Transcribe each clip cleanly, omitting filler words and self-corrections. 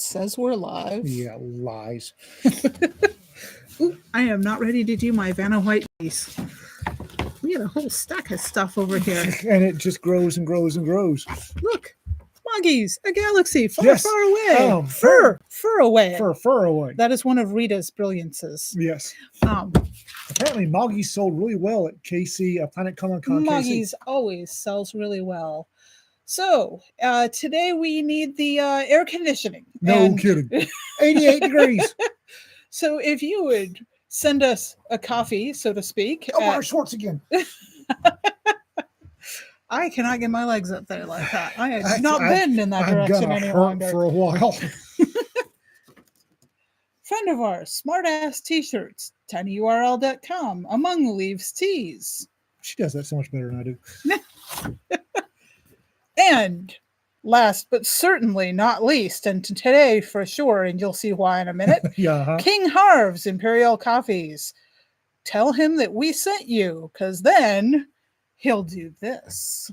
says we're live. Yeah, lies. Ooh, I am not ready to do my Vanna White piece. We got a whole stack of stuff over here. And it just grows and grows and grows. Look, Moggies, a galaxy far, Yes. far away. Fur away. Fur away. That is one of Rita's brilliances. Yes. Um, Apparently, Moggy sold really well at KC, Planet Comic Con. Moggies always sells really well. So today we need the air conditioning. No kidding. 88 degrees. So if you would send us a coffee, so to speak. Mark Schwartz again. I cannot get my legs up there like that. I have not been in that direction any longer. For a while. Friend of ours, Smartass T-shirts, tinyurl.com, Among Leaves Tees. She does that so much better than I do. And last but certainly not least, and today for sure, and you'll see why in a minute, King Harv's Imperial Coffees. Tell him that we sent you, because then he'll do this.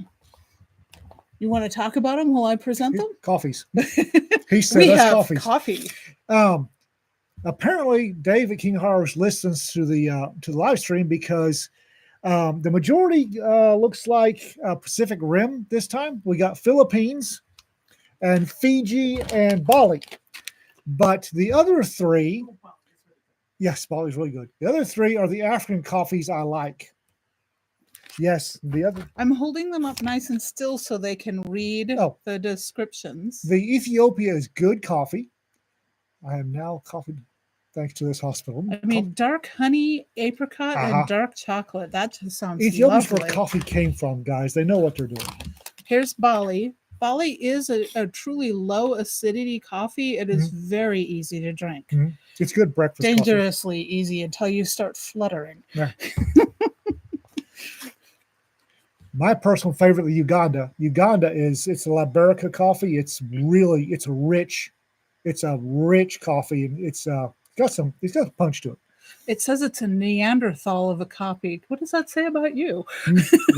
You want to talk about them while I present them? Coffees. He said we us have coffees. Coffee. Apparently, Dave at King Harv's listens to the live stream because the majority looks like Pacific Rim this time. We got Philippines and Fiji and Bali. But the other three, yes, Bali's really good. The other three are the African coffees I like. Yes, the other. I'm holding them up nice and still so they can read the descriptions. The Ethiopia is good coffee. I am now coffee thanks to this hospital. I mean, dark honey, apricot, and dark chocolate. That just sounds Ethiopia's lovely. where coffee came from, guys. They know what they're doing. Here's Bali. Bali is a truly low acidity coffee. It is very easy to drink. Mm-hmm. It's good breakfast Dangerously easy until you start fluttering. Yeah. My personal favorite, the Uganda. Uganda it's a Liberica coffee. It's a rich coffee, and it's got punch to it. It says it's a Neanderthal of a coffee. What does that say about you?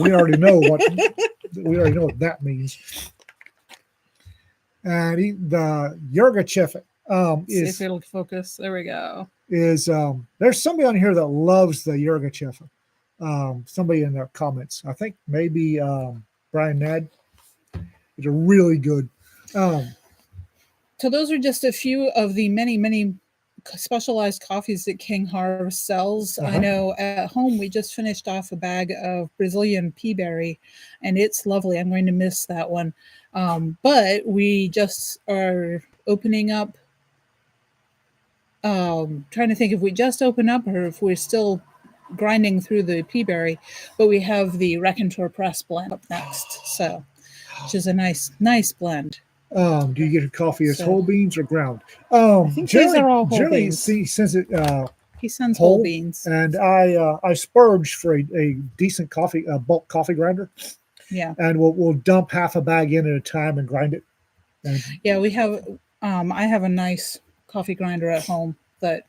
We already know what that means. And the Yurgachev see if it'll focus. There we go. Is there's somebody on here that loves the Yurgachev. Somebody in the comments, I think maybe Brian Nad. It's a really good. So those are just a few of the many specialized coffees that King Harv sells. I know at home we just finished off a bag of Brazilian peaberry, and it's lovely. I'm going to miss that one, but we just are opening up. Trying to think if we just open up or if we're still grinding through the peaberry, but we have the Raconteur Press blend up next, so which is a nice blend. Do you get your coffee as whole beans or ground? I think these are all whole beans. He sends it. He sends whole beans, and I splurge for a decent coffee, bulk coffee grinder. Yeah, and we'll dump half a bag in at a time and grind it. Yeah, we have. I have a nice coffee grinder at home that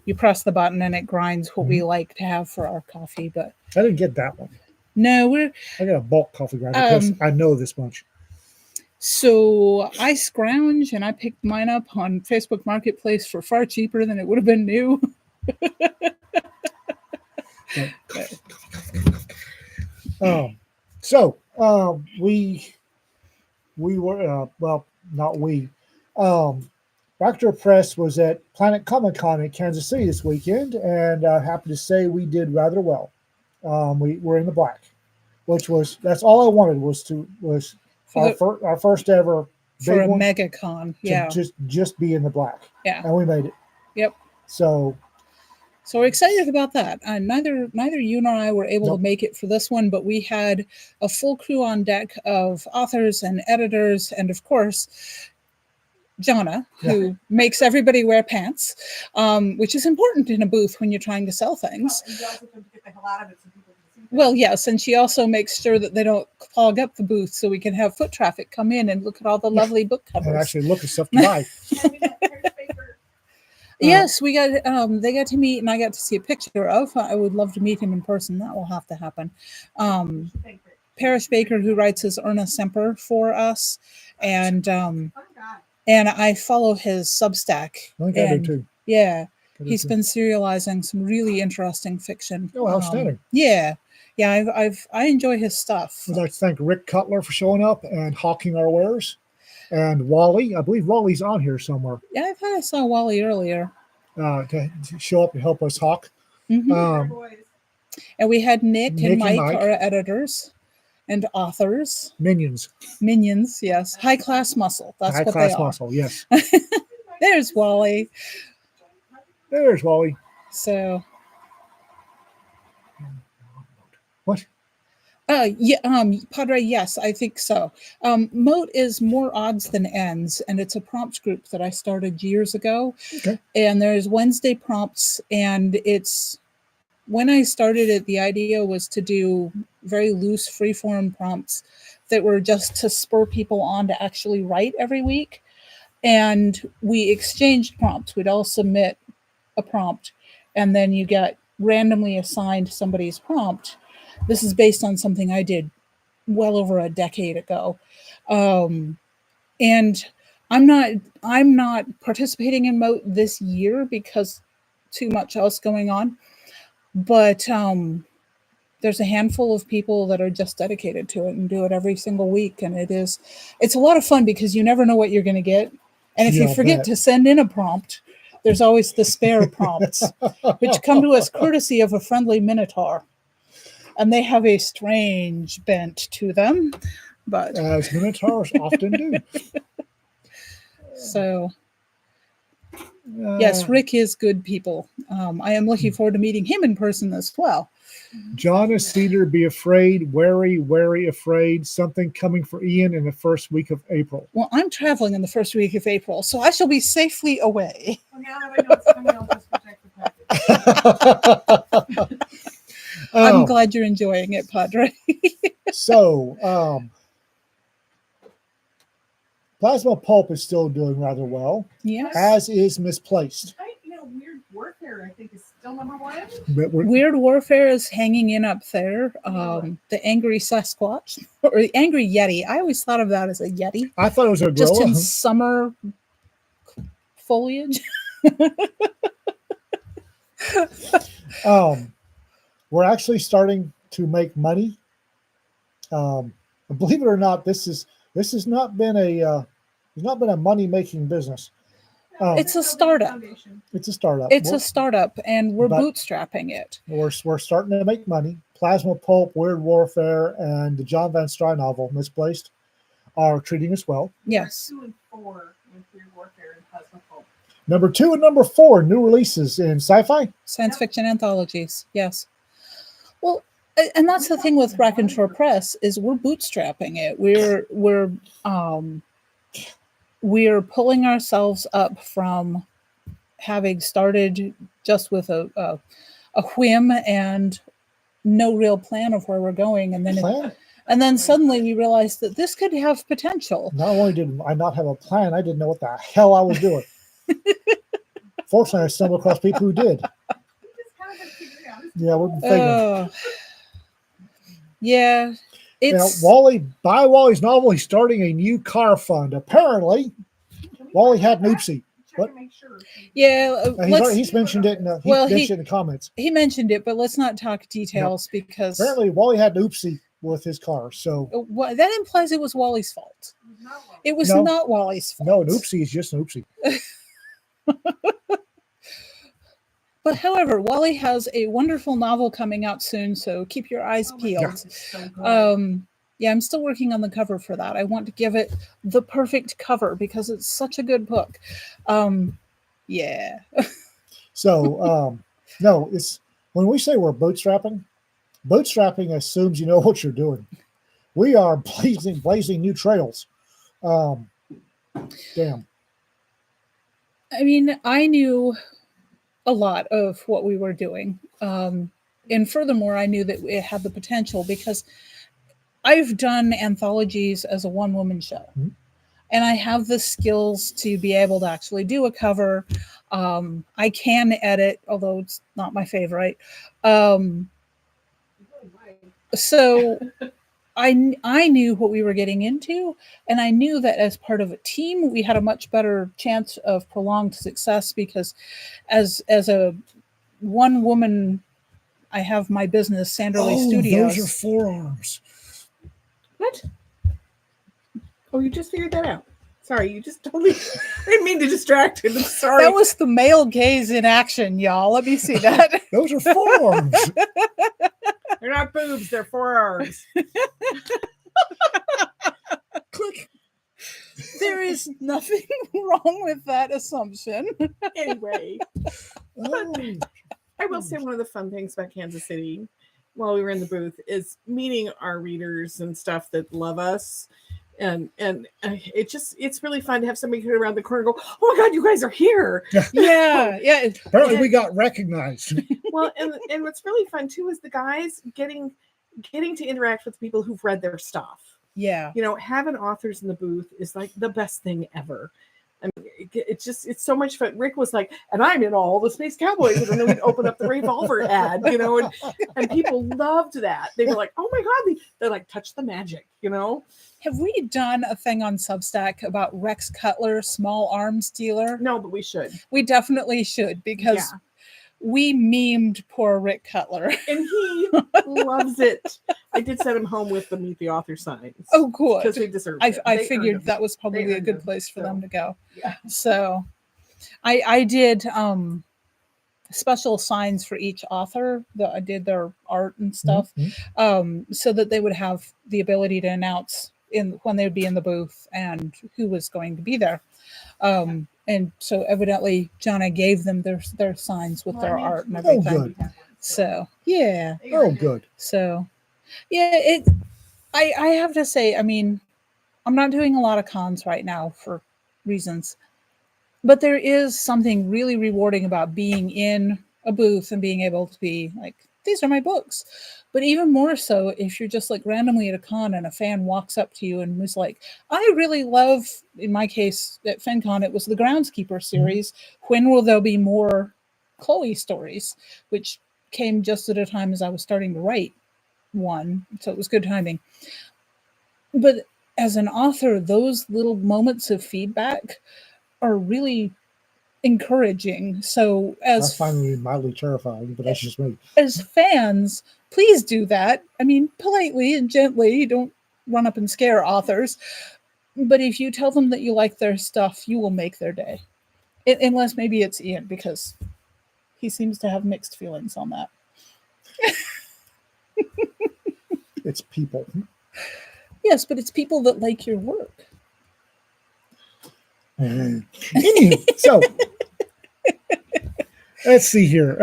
you press the button and it grinds what we like to have for our coffee. But I didn't get that one. No, I got a bulk coffee grinder because I know this much. So I scrounge and I picked mine up on Facebook Marketplace for far cheaper than it would have been new. We were well, not we. Dr. Press was at Planet Comic Con in Kansas City this weekend, and happy to say we did rather well. We were in the black, that's all I wanted was our first ever for a mega con. Yeah, just be in the black. Yeah, and we made it. Yep. So we're excited about that. Neither you nor I were able to make it for this one, but we had a full crew on deck of authors and editors, and of course, Jonna, who makes everybody wear pants, which is important in a booth when you're trying to sell things. And you also have to get the hell out of it so people can see things. Well, yes, and she also makes sure that they don't clog up the booth so we can have foot traffic come in and look at all the lovely book covers. And actually look at stuff to buy. Yes, we got. They got to meet, and I got to see a picture of. I would love to meet him in person. That will have to happen. Parrish Baker, who writes his Erna Semper for us, and and I follow his Substack. I think I do too. Yeah, he's been serializing some really interesting fiction. Oh, outstanding! Yeah, I enjoy his stuff. I'd like to thank Rick Cutler for showing up and hawking our wares, and Wally. I believe Wally's on here somewhere. Yeah, I thought I saw Wally earlier. To show up and help us hawk. And we had Nick and Mike, our editors and authors. Minions, yes. High class muscle. That's high what class they are. muscle. Yes. There's Wally. There's Wally. So. What? Padre, yes, I think so. Moat is more odds than ends, and it's a prompt group that I started years ago. Okay. And there's Wednesday prompts, and it's when I started it, the idea was to do very loose, freeform prompts that were just to spur people on to actually write every week. And we exchanged prompts. We'd all submit a prompt, and then you get randomly assigned somebody's prompt. This is based on something I did well over a decade ago. And I'm not participating in Moat this year because too much else going on. But there's a handful of people that are just dedicated to it and do it every single week. And it's a lot of fun because you never know what you're going to get. And if you forget to send in a prompt, there's always the spare prompts, which come to us courtesy of a friendly Minotaur. And they have a strange bent to them, but as Minotaurs often do. So, yes, Rick is good people. I am looking forward to meeting him in person as well. Jonna, Cedar, be afraid, wary, afraid. Something coming for Ian in the first week of April. Well, I'm traveling in the first week of April, so I shall be safely away. Well, now that I know it's coming, I'll just protect the package. I'm glad you're enjoying it, Padre. So, Plasma Pulp is still doing rather well. Yes. As is Misplaced. Weird Warfare, I think, is still number one. Weird Warfare is hanging in up there. The Angry Sasquatch, or the Angry Yeti. I always thought of that as a Yeti. I thought it was a gorilla. Just in summer foliage. We're actually starting to make money. Believe it or not, this has not been a money making business. It's a startup. It's a startup. It's a startup, and we're bootstrapping it. We're starting to make money. Plasma Pulp, Weird Warfare, and the John Van Stry novel Misplaced are treating us well. Yes. 2 and 4 with Weird Warfare and Plasma Pulp. Number 2 and number 4 new releases in sci-fi, science fiction anthologies. Yes. Well, and that's the thing with Raconteur Press is we're bootstrapping it. We're pulling ourselves up from having started just with a whim and no real plan of where we're going, and then suddenly we realized that this could have potential. Not only did I not have a plan, I didn't know what the hell I was doing. Fortunately, I stumbled across people who did. Yeah, we're figuring. Yeah, it's Buy Wally's novel. He's starting a new car fund. Apparently, Wally had an oopsie. What? Yeah, he's mentioned it. Mentioned it in the comments. He mentioned it, but let's not talk details because apparently Wally had an oopsie with his car. So that implies it was Wally's fault. It was not Wally's fault. No, an oopsie is just an oopsie. But however, Wally has a wonderful novel coming out soon, so keep your eyes peeled. Yeah, I'm still working on the cover for that. I want to give it the perfect cover because it's such a good book. Yeah. So, no, it's when we say we're bootstrapping assumes you know what you're doing. We are blazing new trails. Damn. I mean, I knew a lot of what we were doing. And furthermore, I knew that it had the potential because I've done anthologies as a one-woman show. Mm-hmm. And I have the skills to be able to actually do a cover. I can edit, although it's not my favorite. So I knew what we were getting into, and I knew that as part of a team, we had a much better chance of prolonged success because, as a one woman, I have my business, Sanderley Studios. Those are forearms. What? Oh, you just figured that out. Sorry, you just totally. I didn't mean to distract you. I'm sorry. That was the male gaze in action, y'all. Let me see that. Those are forearms. They're not boobs, they're forearms. Click. There is nothing wrong with that assumption. Anyway, Oh. I will say one of the fun things about Kansas City while we were in the booth is meeting our readers and stuff that love us. And it's really fun to have somebody come around the corner and go, oh my God, you guys are here. Yeah. Apparently we got recognized. Well, and what's really fun too is the guys getting to interact with people who've read their stuff. Yeah. You know, having authors in the booth is like the best thing ever. I mean, it's so much fun. Rick was like, and I'm in all the Space Cowboys, and then we'd open up the Revolver ad, you know, and people loved that. They were like, oh my God, they're like, touch the magic, you know. Have we done a thing on Substack about Rex Cutler, small arms dealer? No, but we should. We definitely should, because we memed poor Rick Cutler. And he loves it. I did send him home with the Meet the Author signs. Oh, good. Because they deserve it. I figured that was probably a good place for them to go. Yeah. So I did special signs for each author that I did their art and stuff, so that they would have the ability to announce when they would be in the booth and who was going to be there. And so evidently Jonna gave them their signs with their art and everything. Oh, good. So yeah. Oh, good. So yeah, I have to say, I mean, I'm not doing a lot of cons right now for reasons, but there is something really rewarding about being in a booth and being able to be like, these are my books. But even more so if you're just like randomly at a con and a fan walks up to you and was like, I really love, in my case at FinCon, it was the Groundskeeper series. When will there be more Chloe stories? Which came just at a time as I was starting to write one. So it was good timing. But as an author, those little moments of feedback are really encouraging. So I find me mildly terrifying, but that's just me. As fans, please do that. I mean, politely and gently. Don't run up and scare authors. But if you tell them that you like their stuff, you will make their day. Unless maybe it's Ian, because he seems to have mixed feelings on that. It's people. Yes, but it's people that like your work. Anyway, so let's see here.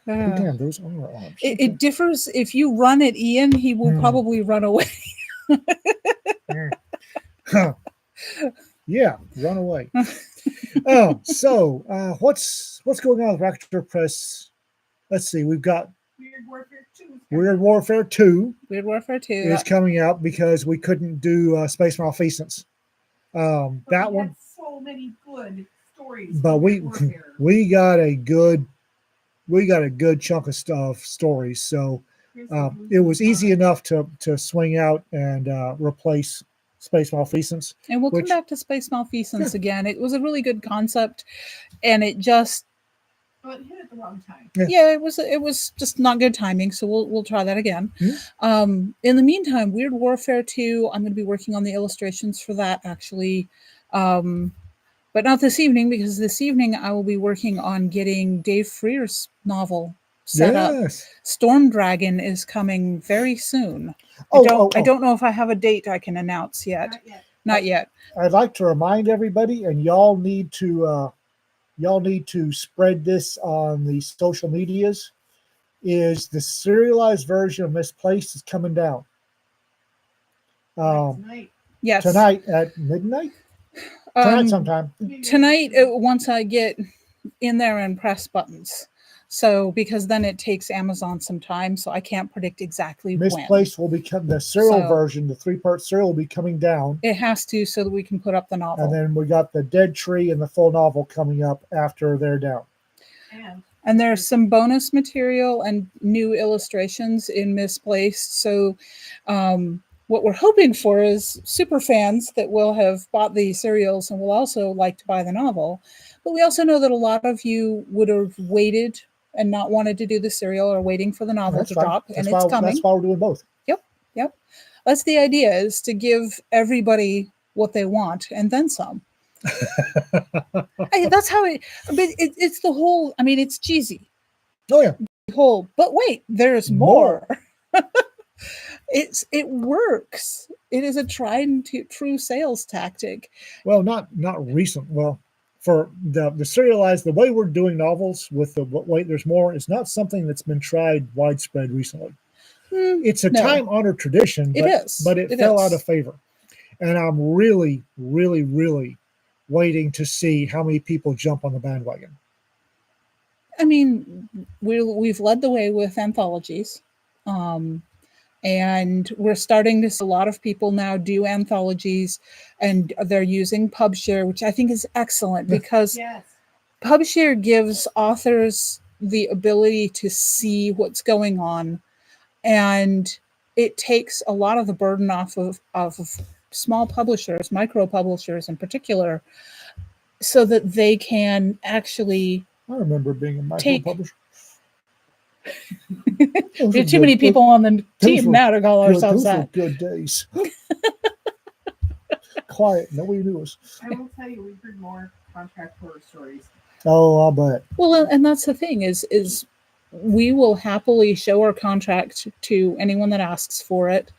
Damn, those are arms. It differs. If you run at Ian, he will probably run away. Yeah, run away. So what's going on with Raptor Press? Let's see. We've got Weird Warfare 2. Weird Warfare 2. Weird Warfare 2 is coming out because we couldn't do Space Malfeasance. That one. So many good stories. But we got a good chunk of stories. So it was easy enough to swing out and replace Space Malfeasance. And we'll come back to Space Malfeasance again. It was a really good concept, and it just it hit at the wrong time. Yeah, it was just not good timing. So we'll try that again. In the meantime, Weird Warfare 2, I'm going to be working on the illustrations for that actually. But not this evening, because this evening I will be working on getting Dave Freer's novel set up. Storm Dragon is coming very soon. I don't know if I have a date I can announce yet. Not yet. I'd like to remind everybody, and y'all need to spread this on the social medias, is the serialized version of Misplaced is coming down. Tonight. Yes. Tonight at midnight? Tonight sometime. Tonight, once I get in there and press buttons. So, because then it takes Amazon some time, so I can't predict exactly when. Misplaced will become the serial version, the 3-part serial will be coming down. It has to, so that we can put up the novel. And then we got the Dead Tree and the full novel coming up after they're down. And there's some bonus material and new illustrations in Misplaced. So what we're hoping for is super fans that will have bought the serials and will also like to buy the novel. But we also know that a lot of you would have waited and not wanted to do the serial or waiting for the novel to drop, and it's coming. That's why we're doing both. Yep. That's the idea, is to give everybody what they want and then some. That's how it's the whole, I mean, it's cheesy. Oh yeah. But wait, there's more. It works. It is a tried and true sales tactic. Well, not recent. Well, for the serialized, the way we're doing novels with the wait, there's more. It's not something that's been tried widespread recently. It's a time-honored tradition, but it fell out of favor. And I'm really, really, really waiting to see how many people jump on the bandwagon. I mean, we've led the way with anthologies. And we're starting to see a lot of people now do anthologies, and they're using PubShare, which I think is excellent because PubShare gives authors the ability to see what's going on, and it takes a lot of the burden off of small publishers, micro publishers in particular, so that they can actually. I remember being a micro publisher. There are too many people on the team now to call ourselves that. Good days. Quiet. Nobody knew us. I will tell you, we've heard more contract horror stories. Oh, I'll bet. Well, and that's the thing is we will happily show our contract to anyone that asks for it,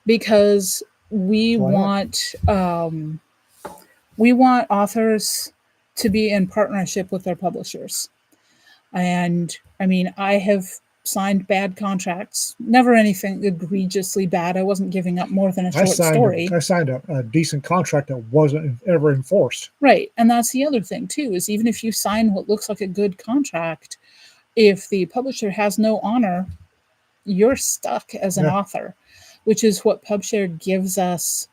because we want authors to be in partnership with their publishers. And I mean, I have signed bad contracts, never anything egregiously bad. I wasn't giving up more than a short story. I signed a decent contract that wasn't ever enforced. Right. And that's the other thing too, is even if you sign what looks like a good contract, if the publisher has no honor, you're stuck as an author, which is what PubShare gives us,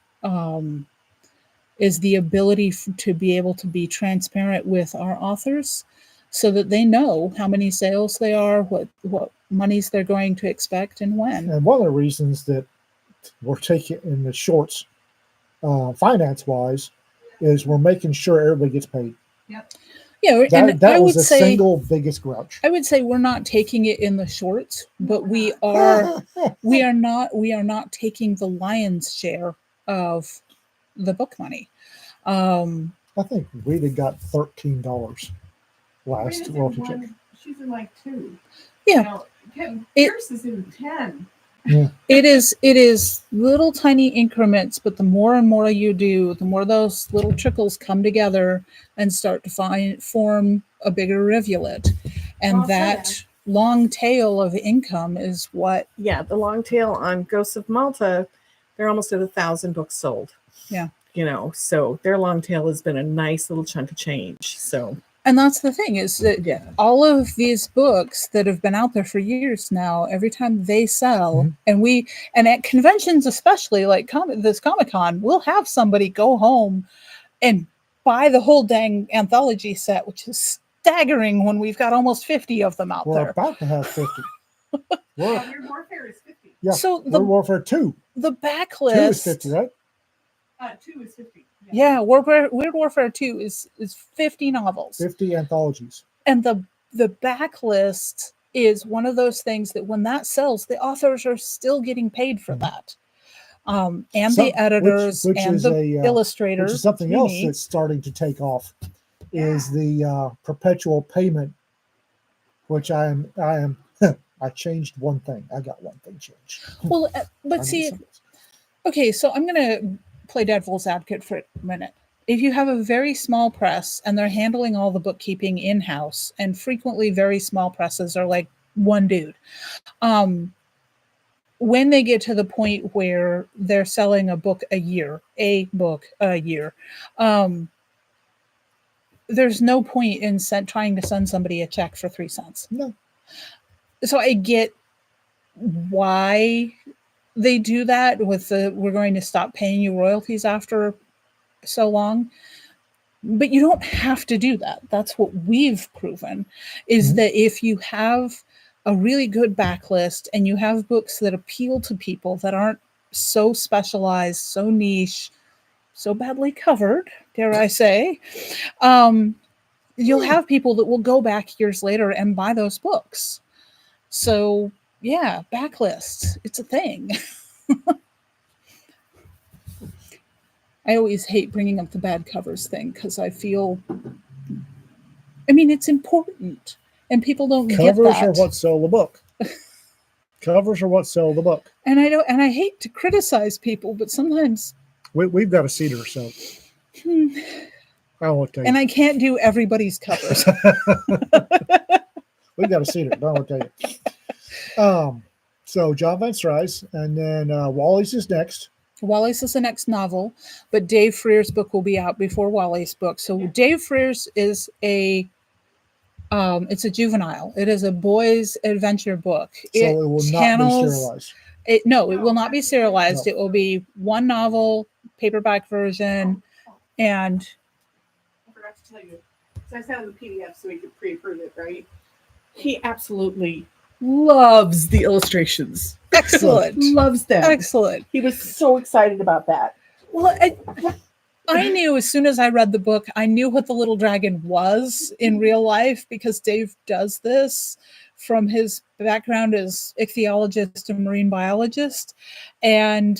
is the ability to be able to be transparent with our authors, so that they know how many sales they are, what monies they're going to expect, and when. And one of the reasons that we're taking in the shorts, finance-wise, is we're making sure everybody gets paid. Yep. Yeah, that was the single biggest grouch. I would say we're not taking it in the shorts, but we are not taking the lion's share of the book money. I think Rita got $13 last royalty check. She's in like 2. Yeah. Pierce is in 10. Yeah. It is little tiny increments, but the more and more you do, the more those little trickles come together and start to form a bigger rivulet. And that long tail of income is what. Yeah, the long tail on Ghosts of Malta, they're almost at 1,000 books sold. Yeah. So their long tail has been a nice little chunk of change. So. And that's the thing, is that all of these books that have been out there for years now, every time they sell, and at conventions especially, like this Comic-Con, we'll have somebody go home and buy the whole dang anthology set, which is staggering when we've got almost 50 of them out there. We're about to have 50. Weird Warfare is 50. Yeah, so Weird Warfare 2. The backlist. 2 is 50, right? 2 is 50. Yeah, Weird Warfare 2 is 50 novels. 50 anthologies. And the backlist is one of those things that when that sells, the authors are still getting paid for that. The editors and the illustrators. Which is something else that's starting to take off, is the perpetual payment, which I am I changed one thing. I got one thing changed. Well, but see, okay, so I'm going to play devil's advocate for a minute. If you have a very small press and they're handling all the bookkeeping in-house, and frequently very small presses are like one dude, when they get to the point where they're selling a book a year, there's no point in trying to send somebody a check for 3 cents. No. So I get why they do that with we're going to stop paying you royalties after so long, but you don't have to do that. That's what we've proven, is that if you have a really good backlist and you have books that appeal to people that aren't so specialized, so niche, so badly covered, dare I say, you'll have people that will go back years later and buy those books. So yeah, backlists, it's a thing. I always hate bringing up the bad covers thing because I feel, I mean, it's important, and people don't get that. Covers are what sell the book. Covers are what sell the book. And I hate to criticize people, but sometimes we've got a Cedar, so I won't tell you. And I can't do everybody's covers. We've got a Cedar, but I won't tell you. So John Van Stry's, and then Wally's is next. Wally's is the next novel, but Dave Freer's book will be out before Wally's book. So Dave Freer's is it's a juvenile. It is a boys' adventure book. So it will not be serialized. No, it will not be serialized. No. It will be one novel, paperback version, and I forgot to tell you. So I sent him the PDF so he could pre-approve it, right? He absolutely loves the illustrations. Excellent. Loves them. Excellent. He was so excited about that. Well, I knew as soon as I read the book, I knew what the little dragon was in real life because Dave does this from his background as ichthyologist and marine biologist. And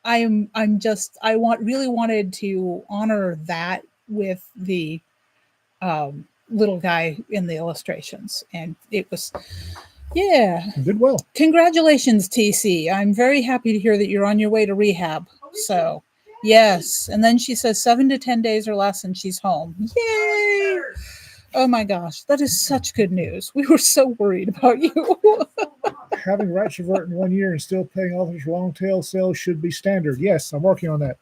really wanted to honor that with the little guy in the illustrations. And it was, yeah. Did well. Congratulations, TC. I'm very happy to hear that you're on your way to rehab. So, yes. And then she says 7 to 10 days or less and she's home. Yay! Oh my gosh, that is such good news. We were so worried about you. Having Ratchet in 1 year and still paying authors long tail sales should be standard. Yes, I'm working on that.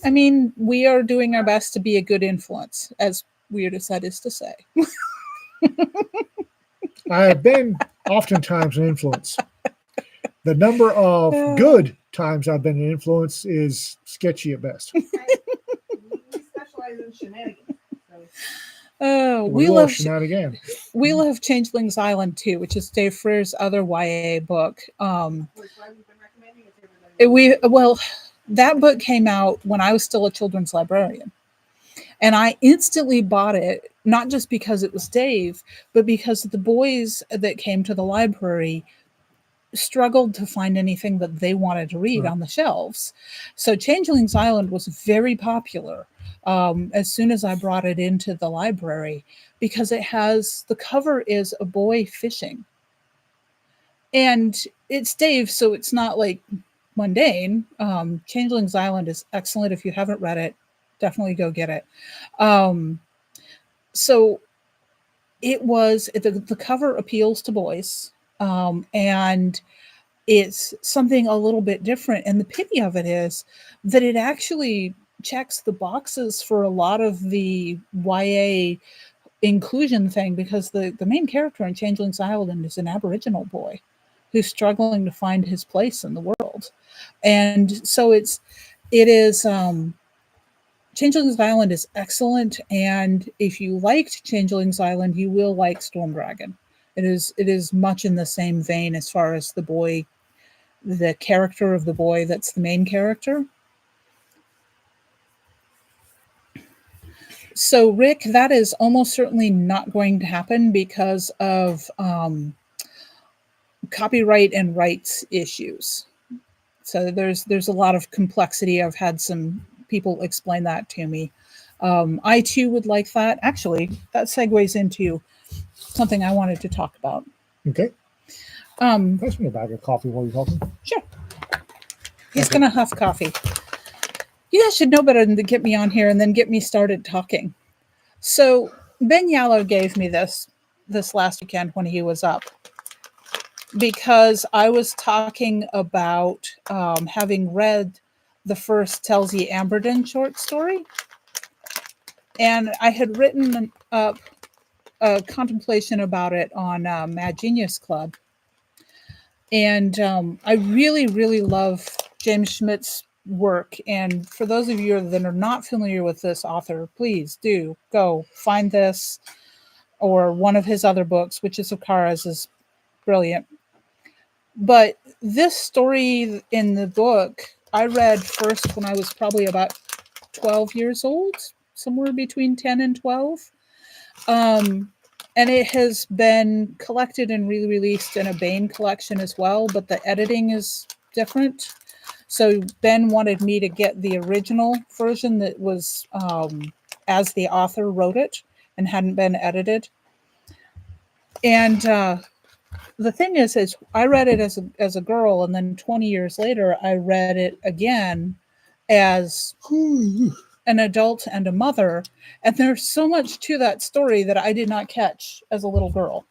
I mean, we are doing our best to be a good influence, as weird as that is to say. I have been oftentimes an influence. The number of good times I've been an influence is sketchy at best. We specialize in shenanigans. Oh, we love shenanigans. We love Changeling's Island too, which is Dave Freer's other YA book. That book came out when I was still a children's librarian. And I instantly bought it, not just because it was Dave, but because the boys that came to the library struggled to find anything that they wanted to read on the shelves. So Changeling's Island was very popular as soon as I brought it into the library because the cover is a boy fishing. And it's Dave, so it's not like mundane. Changeling's Island is excellent. If you haven't read it, definitely go get it. So it was, the cover appeals to boys. And it's something a little bit different. And the pity of it is that it actually checks the boxes for a lot of the YA inclusion thing, because the main character in Changeling's Island is an Aboriginal boy who's struggling to find his place in the world. And so it is Changeling's Island is excellent. And if you liked Changeling's Island, you will like Storm Dragon. It is much in the same vein as far as the character of the boy that's the main character. So, Rick, that is almost certainly not going to happen because of copyright and rights issues. So there's a lot of complexity. I've had some people explain that to me. I too would like that. Actually, that segues into something I wanted to talk about. Okay. Pass me a bag of coffee while you're talking. Sure. He's going to huff coffee. You guys should know better than to get me on here and then get me started talking. So Ben Yallow gave me this last weekend when he was up, because I was talking about having read the first Telsie Amberden short story. And I had written up a contemplation about it on Mad Genius Club. And I really, really love James Schmidt's work. And for those of you that are not familiar with this author, please do go find this or one of his other books, which is of Kara's, is brilliant. But this story in the book I read first when I was probably about 12 years old, somewhere between 10 and 12. And it has been collected and re-released in a Baen collection as well, but the editing is different. So Ben wanted me to get the original version that was as the author wrote it and hadn't been edited. And the thing is I read it as a girl, and then 20 years later, I read it again as an adult and a mother. And there's so much to that story that I did not catch as a little girl.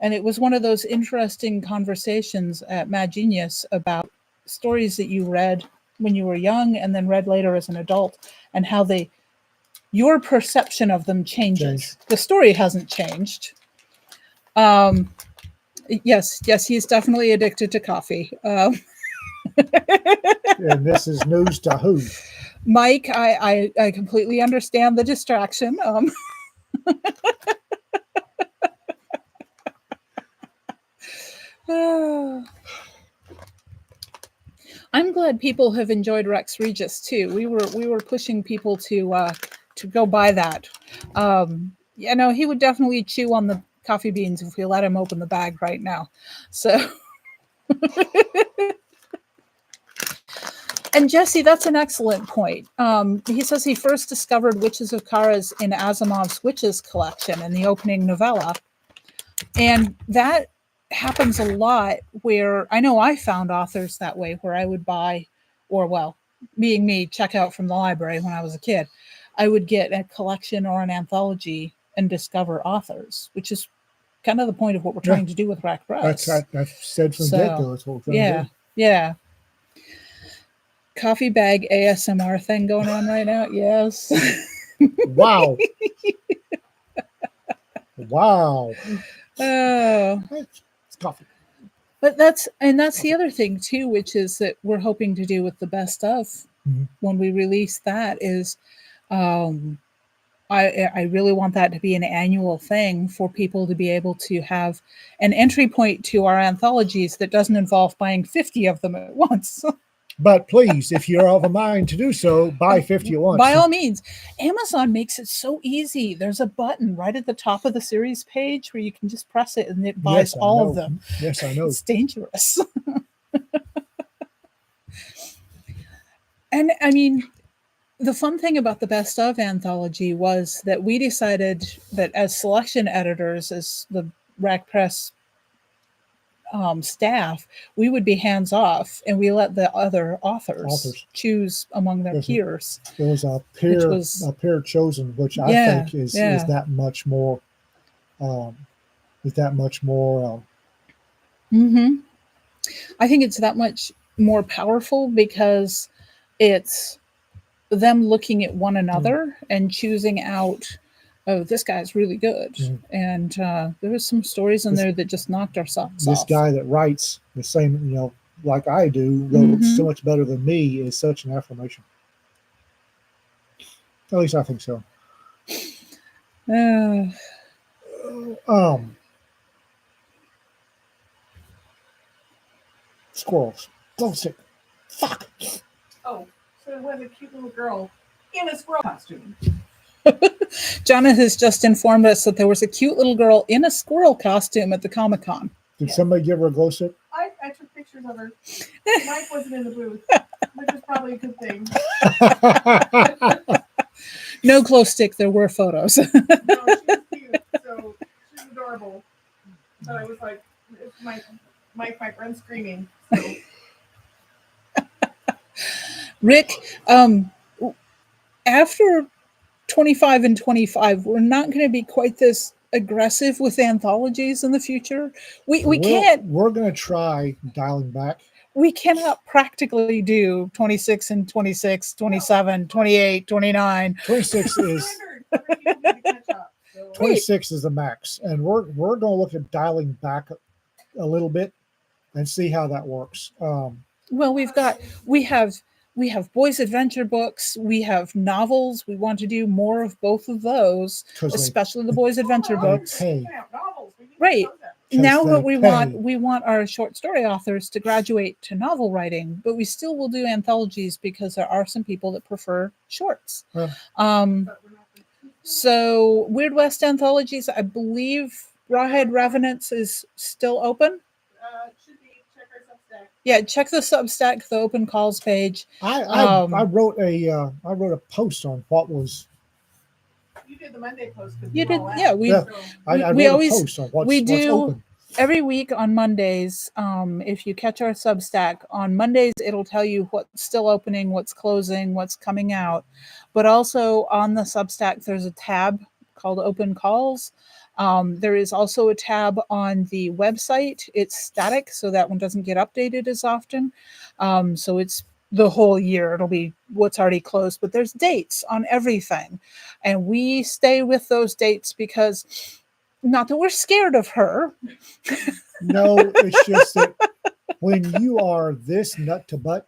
And it was one of those interesting conversations at Mad Genius about stories that you read when you were young and then read later as an adult, and how your perception of them changes. The story hasn't changed. Yes, he's definitely addicted to coffee. And this is news to who? Mike, I completely understand the distraction. I'm glad people have enjoyed Rex Regis too. We were pushing people to go buy that. He would definitely chew on the coffee beans if we let him open the bag right now. So. And Jesse, that's an excellent point. He says he first discovered Witches of Karas in Asimov's Witches collection in the opening novella. And that happens a lot, where I know I found authors that way, where I would buy, or well, being me, check out from the library when I was a kid. I would get a collection or an anthology and discover authors, which is kind of the point of what we're trying to do with Rack Press. I've said from the get-go, that's what we're trying to do. Yeah. Coffee bag ASMR thing going on right now. Yes. Wow. Wow. Oh. It's coffee. But that's the other thing too, which is that we're hoping to do with the best of when we release that is I really want that to be an annual thing for people to be able to have an entry point to our anthologies that doesn't involve buying 50 of them at once. But please, if you're of a mind to do so, buy 50 at once. By all means. Amazon makes it so easy. There's a button right at the top of the series page where you can just press it and it buys all of them. Yes, I know. It's dangerous. And I mean, the fun thing about the Best of anthology was that we decided that as selection editors, as the Rack Press staff, we would be hands off, and we let the other authors choose among their peers. There was a pair chosen, which I think is that much more. I think it's that much more powerful because it's them looking at one another and choosing out, oh, this guy's really good. And there was some stories in there that just knocked our socks off. This guy that writes the same, like I do, though so much better than me, is such an affirmation. At least I think so. Squirrels. Glow stick. Fuck. Oh, so it was a cute little girl in a squirrel costume. Jonna has just informed us that there was a cute little girl in a squirrel costume at the Comic-Con. Did somebody give her a glow stick? I took pictures of her. Mike wasn't in the booth, which is probably a good thing. No glow stick, there were photos. No, she was cute, so she's adorable. But I was like, my friend's screaming. So. Rick, after 25 and 25, we're not going to be quite this aggressive with anthologies in the future. We can't. We're going to try dialing back. We cannot practically do 26 and 26, 27, 28, 29. 26 is 26 is the max, and we're going to look at dialing back a little bit and see how that works. Well, we have boys' adventure books. We have novels. We want to do more of both of those, especially the boys' adventure books. Hey. Right. Now what we want our short story authors to graduate to novel writing, but we still will do anthologies because there are some people that prefer shorts. So Weird West anthologies, I believe Rawhide Revenants is still open. Should be. Check our Substack. Yeah, check the Substack, the open calls page. I wrote a post on what was. You did the Monday post. You did, yeah. We always post on what's open. Every week on Mondays. If you catch our Substack on Mondays, it'll tell you what's still opening, what's closing, what's coming out. But also on the Substack, there's a tab called Open Calls. There is also a tab on the website. It's static, so that one doesn't get updated as often. So it's the whole year. It'll be what's already closed, but there's dates on everything. And we stay with those dates because not that we're scared of her. No, it's just that when you are this nut to butt,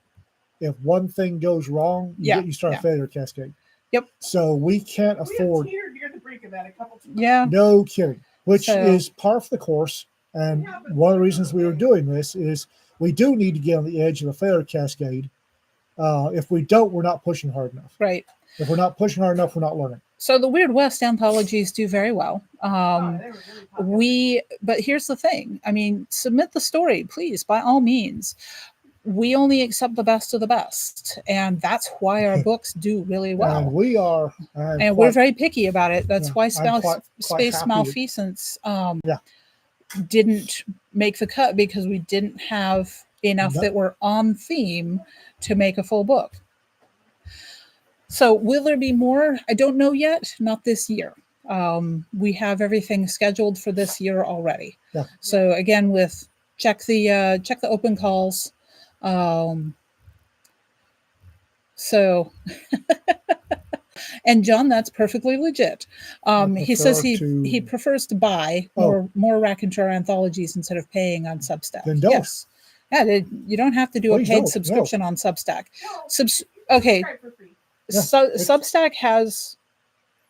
if one thing goes wrong, you start a failure cascade. Yep. So we can't afford. We have near the brink of that a couple times. Yeah. No kidding. Which is par for the course. And one of the reasons we were doing this is we do need to get on the edge of a failure cascade. If we don't, we're not pushing hard enough. Right. If we're not pushing hard enough, we're not learning. So the Weird West anthologies do very well. But here's the thing. I mean, submit the story, please, by all means. We only accept the best of the best, and that's why our books do really well. And we are, and we're very picky about it. That's why Space Malfeasance didn't make the cut, because we didn't have enough that were on theme to make a full book. So will there be more? I don't know yet. Not this year. We have everything scheduled for this year already. Yeah. So again, check the open calls. So, and John, that's perfectly legit. He says he prefers to buy more Raconteur anthologies instead of paying on Substack. Then don't. Yes. Yeah, you don't have to do a paid subscription on Substack. Okay. Yeah, Substack has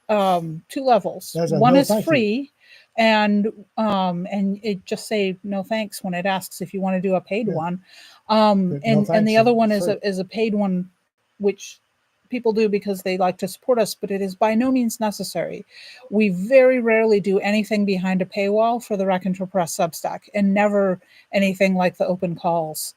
2 levels. One is free, and it just say no thanks when it asks if you want to do a paid one. And the other one is a paid one, which people do because they like to support us, but it is by no means necessary. We very rarely do anything behind a paywall for the Raconteur Press Substack, and never anything like the open calls.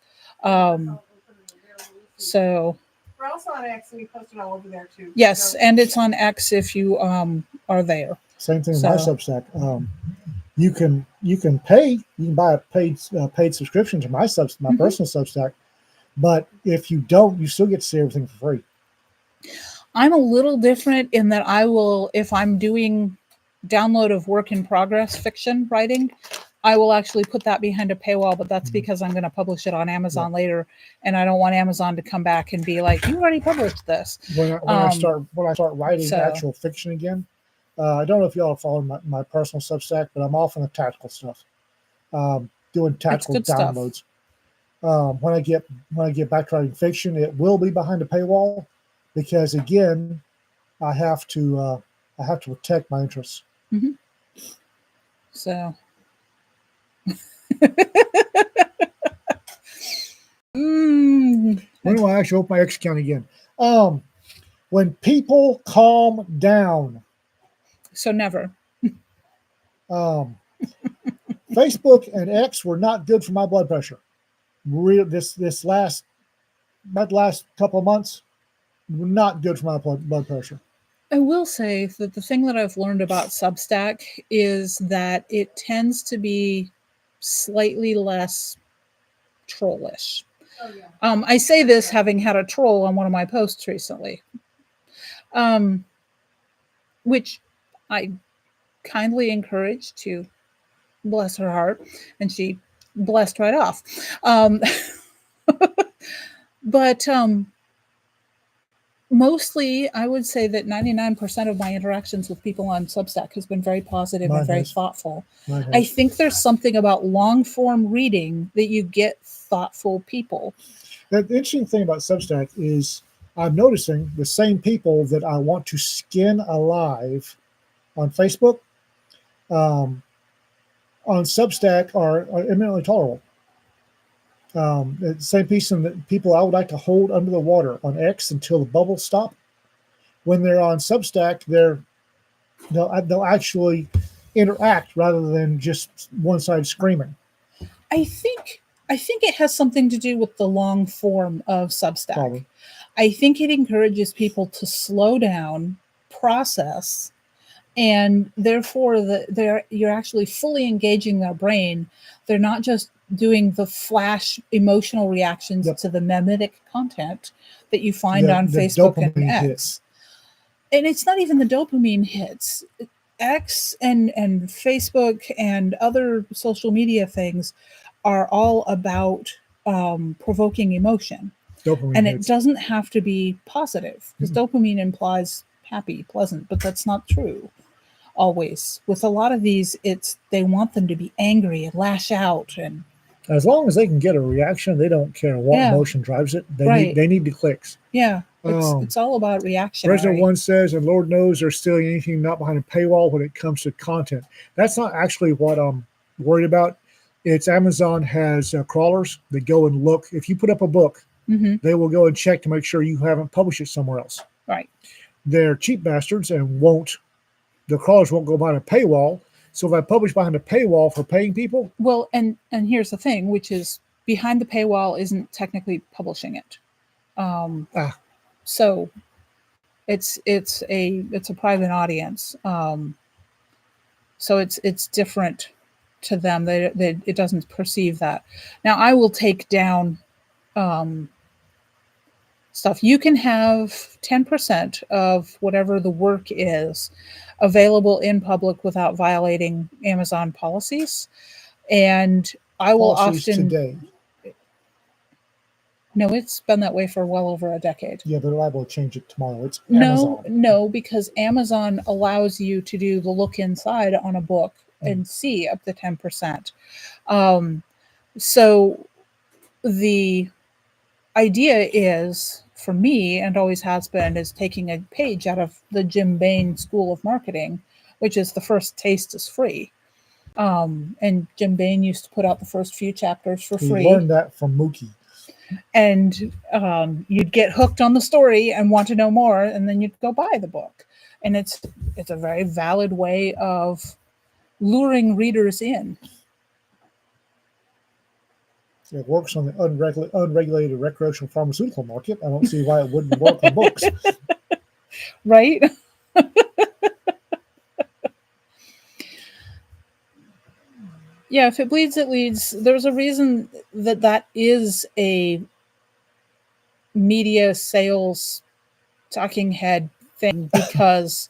So. We're also on X, and we post it all over there too. Yes, and it's on X if you are there. Same thing with my Substack. You can pay. You can buy a paid subscription to my personal Substack, but if you don't, you still get to see everything for free. I'm a little different in that I will, if I'm doing download of work in progress fiction writing, I will actually put that behind a paywall, but that's because I'm going to publish it on Amazon later, and I don't want Amazon to come back and be like, "You already published this." When I start writing actual fiction again, I don't know if y'all follow my personal Substack, but I'm off on the tactical stuff, doing tactical downloads. When I get back to writing fiction, it will be behind a paywall, because again, I have to protect my interests. Mm-hmm. So. When do I actually open my X account again? When people calm down. So never. Facebook and X were not good for my blood pressure. This last couple of months were not good for my blood pressure. I will say that the thing that I've learned about Substack is that it tends to be slightly less trollish. Oh, yeah. I say this having had a troll on one of my posts recently, which I kindly encouraged to, bless her heart, and she blessed right off. But mostly, I would say that 99% of my interactions with people on Substack has been very positive and very thoughtful. I think there's something about long-form reading that you get thoughtful people. The interesting thing about Substack is I'm noticing the same people that I want to skin alive on Facebook. On on Substack are eminently tolerable. The same piece in the people I would like to hold under the water on X until the bubbles stop. When they're on Substack, they'll actually interact rather than just one side screaming. I think it has something to do with the long form of Substack. Probably. I think it encourages people to slow down, process, and therefore you're actually fully engaging their brain. They're not just doing the flash emotional reactions to the mimetic content that you find on Facebook and X. Hits. And it's not even the dopamine hits. X and Facebook and other social media things are all about provoking emotion. Dopamine and hits. It doesn't have to be positive, because dopamine implies happy, pleasant, but that's not true always. With a lot of these, they want them to be angry and lash out, and as long as they can get a reaction, they don't care what emotion drives it. They need the clicks. Yeah, it's all about reaction. President One says, and Lord knows there's still anything not behind a paywall when it comes to content. That's not actually what I'm worried about. It's Amazon has crawlers that go and look. If you put up a book, they will go and check to make sure you haven't published it somewhere else. Right. They're cheap bastards and the crawlers won't go behind a paywall. So if I publish behind a paywall for paying people. Well, and here's the thing, which is behind the paywall isn't technically publishing it. So it's a private audience. So it's different to them. It doesn't perceive that. Now I will take down stuff. You can have 10% of whatever the work is available in public without violating Amazon policies. And I will often today. No, it's been that way for well over a decade. Yeah, they're liable to change it tomorrow. It's Amazon. No, because Amazon allows you to do the look inside on a book and see up to 10%. So the idea is, for me, and always has been, is taking a page out of the Jim Bain School of Marketing, which is the first taste is free. And Jim Bain used to put out the first few chapters for free. We learned that from Mookie. And you'd get hooked on the story and want to know more, and then you'd go buy the book. And it's a very valid way of luring readers in. It works on the unregulated recreational pharmaceutical market. I don't see why it wouldn't work on books. Right? Yeah, if it bleeds, it leads. There's a reason that is a media sales talking head thing, because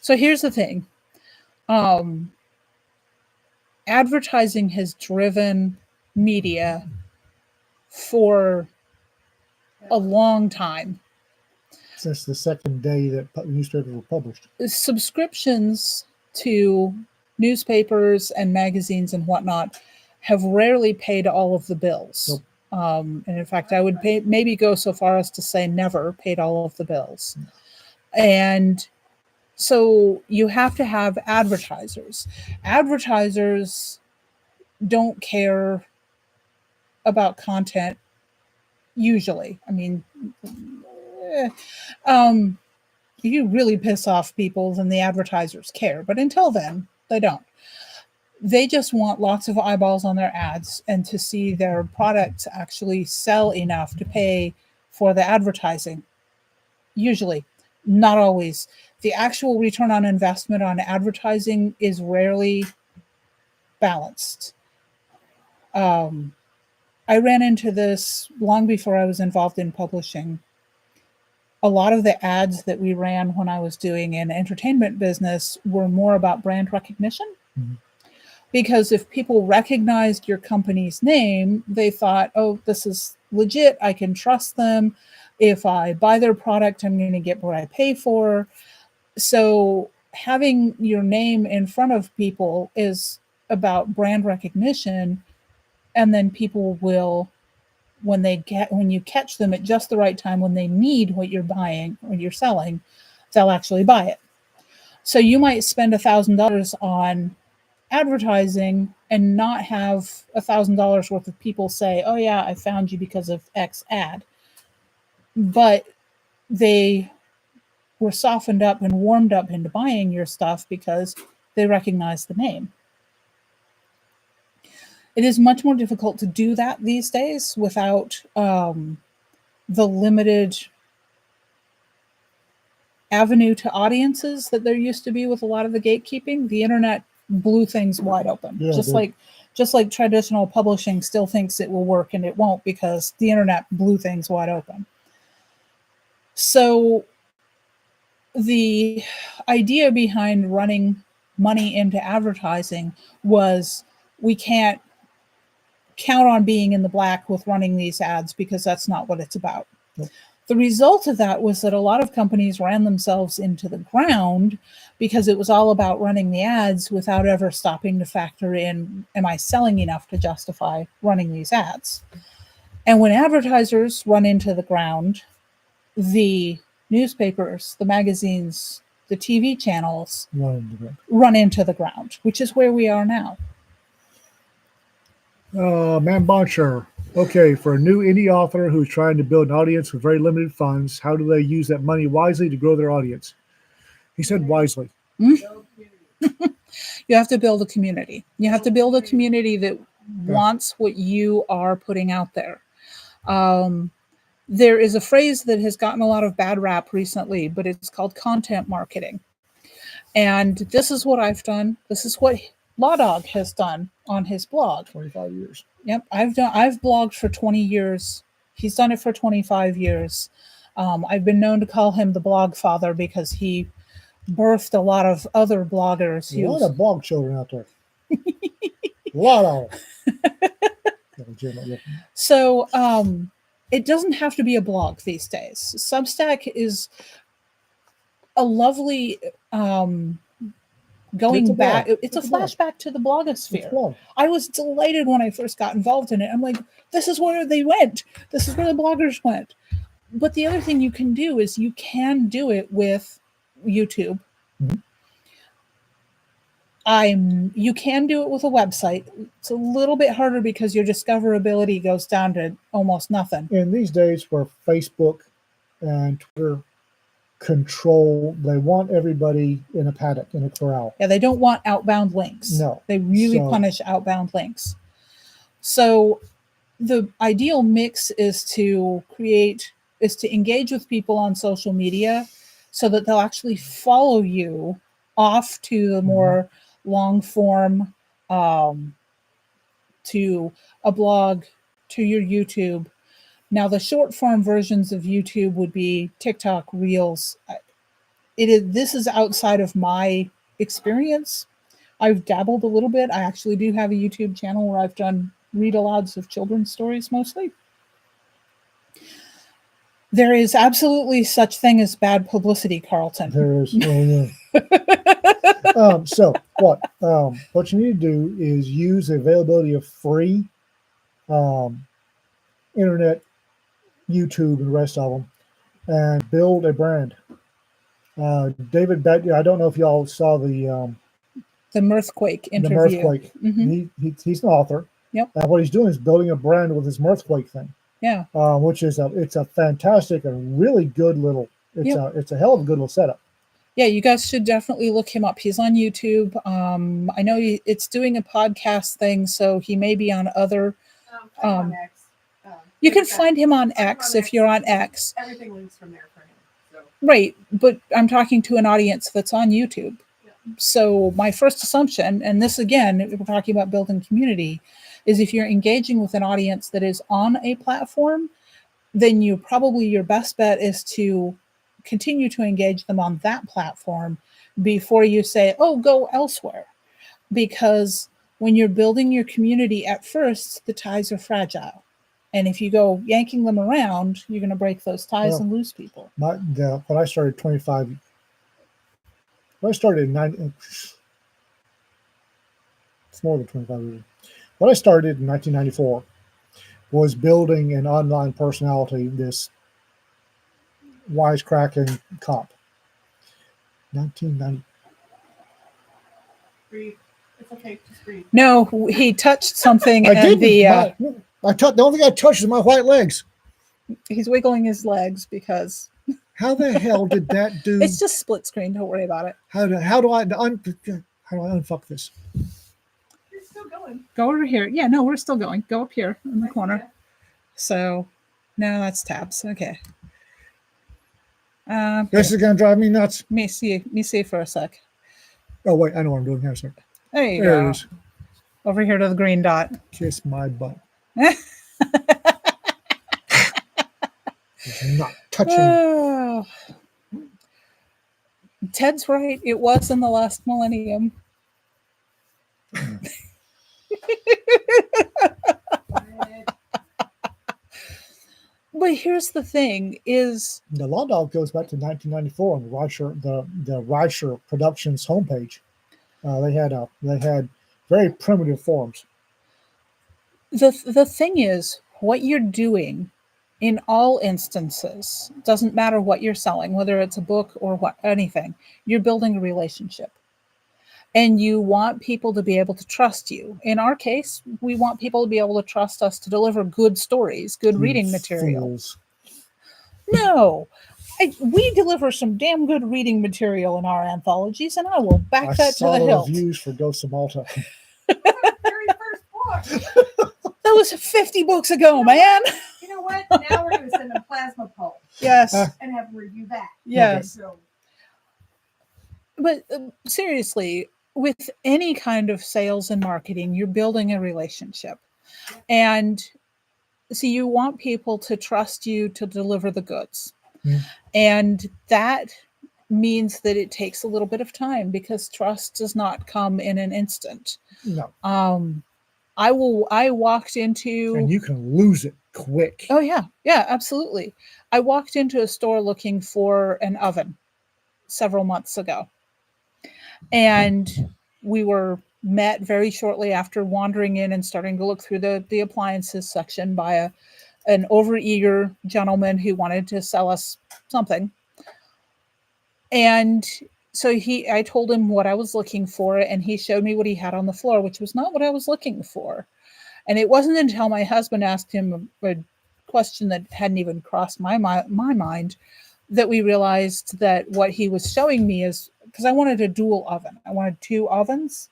so here's the thing. Advertising has driven media for a long time. Since the second day that newspapers were published. Subscriptions to newspapers and magazines and whatnot have rarely paid all of the bills. Nope. And in fact, I would maybe go so far as to say never paid all of the bills. And so you have to have advertisers. Advertisers don't care about content usually. I mean, you really piss off people, then the advertisers care. But until then, they don't. They just want lots of eyeballs on their ads and to see their products actually sell enough to pay for the advertising. Usually, not always. The actual return on investment on advertising is rarely balanced. I ran into this long before I was involved in publishing. A lot of the ads that we ran when I was doing an entertainment business were more about brand recognition. Mm-hmm. Because if people recognized your company's name, they thought, oh, this is legit. I can trust them. If I buy their product, I'm going to get what I pay for. So having your name in front of people is about brand recognition. And then people will, when you catch them at just the right time, when they need what you're buying or you're selling, they'll actually buy it. So you might spend $1,000 on advertising and not have $1,000 worth of people say, "Oh yeah, I found you because of X ad," but they were softened up and warmed up into buying your stuff because they recognize the name. It is much more difficult to do that these days without the limited avenue to audiences that there used to be with a lot of the gatekeeping. The internet blew things wide open. Yeah, just like traditional publishing still thinks it will work and it won't because the internet blew things wide open. So the idea behind running money into advertising was we can't count on being in the black with running these ads because that's not what it's about. Yep. The result of that was that a lot of companies ran themselves into the ground because it was all about running the ads without ever stopping to factor in, am I selling enough to justify running these ads? And when advertisers run into the ground, the newspapers, the magazines, the TV channels run into the ground, which is where we are now. Man Boncher. Okay, for a new indie author who's trying to build an audience with very limited funds, how do they use that money wisely to grow their audience? He said wisely. You have to build a community. You have to build a community that wants what you are putting out there. There is a phrase that has gotten a lot of bad rap recently, but it's called content marketing. And this is what I've done. This is what Law Dog has done on his blog. 25 years. Yep, I've blogged for 20 years. He's done it for 25 years. I've been known to call him the blog father because he birthed a lot of other bloggers. A lot of blog children out there. A lot of them. So it doesn't have to be a blog these days. Substack is a lovely going back. It's a flashback to the blogosphere. I was delighted when I first got involved in it. I'm like, this is where they went. This is where the bloggers went. But the other thing you can do is you can do it with YouTube. You can do it with a website. It's a little bit harder because your discoverability goes down to almost nothing. In these days where Facebook and Twitter control, they want everybody in a paddock, in a corral. Yeah, they don't want outbound links. No. They really punish outbound links. So the ideal mix is to engage with people on social media so that they'll actually follow you off to the more long form, to a blog, to your YouTube. Now, the short form versions of YouTube would be TikTok, Reels. This is outside of my experience. I've dabbled a little bit. I actually do have a YouTube channel where I've done read-alouds of children's stories mostly. There is absolutely such thing as bad publicity, Carlton. There is. So what you need to do is use the availability of free internet, YouTube, and the rest of them, and build a brand. David, I don't know if y'all saw the Mirthquake interview. The Mirthquake. He's an author. Yep. And what he's doing is building a brand with his Mirthquake thing. Yeah. Which is it's a fantastic and really good little. It's a hell of a good little setup. Yeah, you guys should definitely look him up. He's on YouTube. I know it's doing a podcast thing, so he may be on other. On X. You can find him on X if you're on X. Everything links from there for him. So. Right, but I'm talking to an audience that's on YouTube. Yeah. So my first assumption, and this again, if we're talking about building community, is if you're engaging with an audience that is on a platform, then your best bet is to continue to engage them on that platform before you say, oh, go elsewhere. Because when you're building your community at first, the ties are fragile. And if you go yanking them around, you're going to break those ties and lose people. When I started in 90, it's more than 25 years. What I started in 1994 was building an online personality, this wisecracking cop. 1990. Breathe. It's okay. Just breathe. No, he touched something I and didn't. The only thing I touched is my white legs. He's wiggling his legs because How the hell did that do? it's just split screen. Don't worry about it. How do I unfuck this? You're still going. Go over here. Yeah, no, we're still going. Go up here in the corner. So, no, that's tabs. Okay. This is gonna drive me nuts. Let me see for a sec. Oh wait, I know what I'm doing here. Sir. There you There go. it is. Over here to the green dot. Kiss my butt. It's not touching. Oh. Ted's right. It was in the last millennium. But here's the thing: is The Law Dog goes back to 1994 on the Reicher Productions homepage. They had very primitive forms. the thing is what you're doing in all instances doesn't matter what you're selling, whether it's a book or what anything. You're building a relationship. And you want people to be able to trust you. In our case, we want people to be able to trust us to deliver good stories, good reading material. Fools. No, we deliver some damn good reading material in our anthologies, and I will back that to the hilt. Reviews for Ghosts of Malta. Very first book. That was 50 books ago, man. You know what? Now we're going to send them plasma pulse Yes. and have them review that. Yes. So, But seriously, with any kind of sales and marketing, you're building a relationship. And so you want people to trust you to deliver the goods. Mm. And that means that it takes a little bit of time because trust does not come in an instant. No. I walked into, and you can lose it quick. Oh yeah, absolutely. I walked into a store looking for an oven several months ago, and we were met very shortly after wandering in and starting to look through the appliances section by an overeager gentleman who wanted to sell us something. And so I told him what I was looking for, and he showed me what he had on the floor, which was not what I was looking for. And it wasn't until my husband asked him a question that hadn't even crossed my mind that we realized that what he was showing me is, because I wanted a dual oven. I wanted two ovens.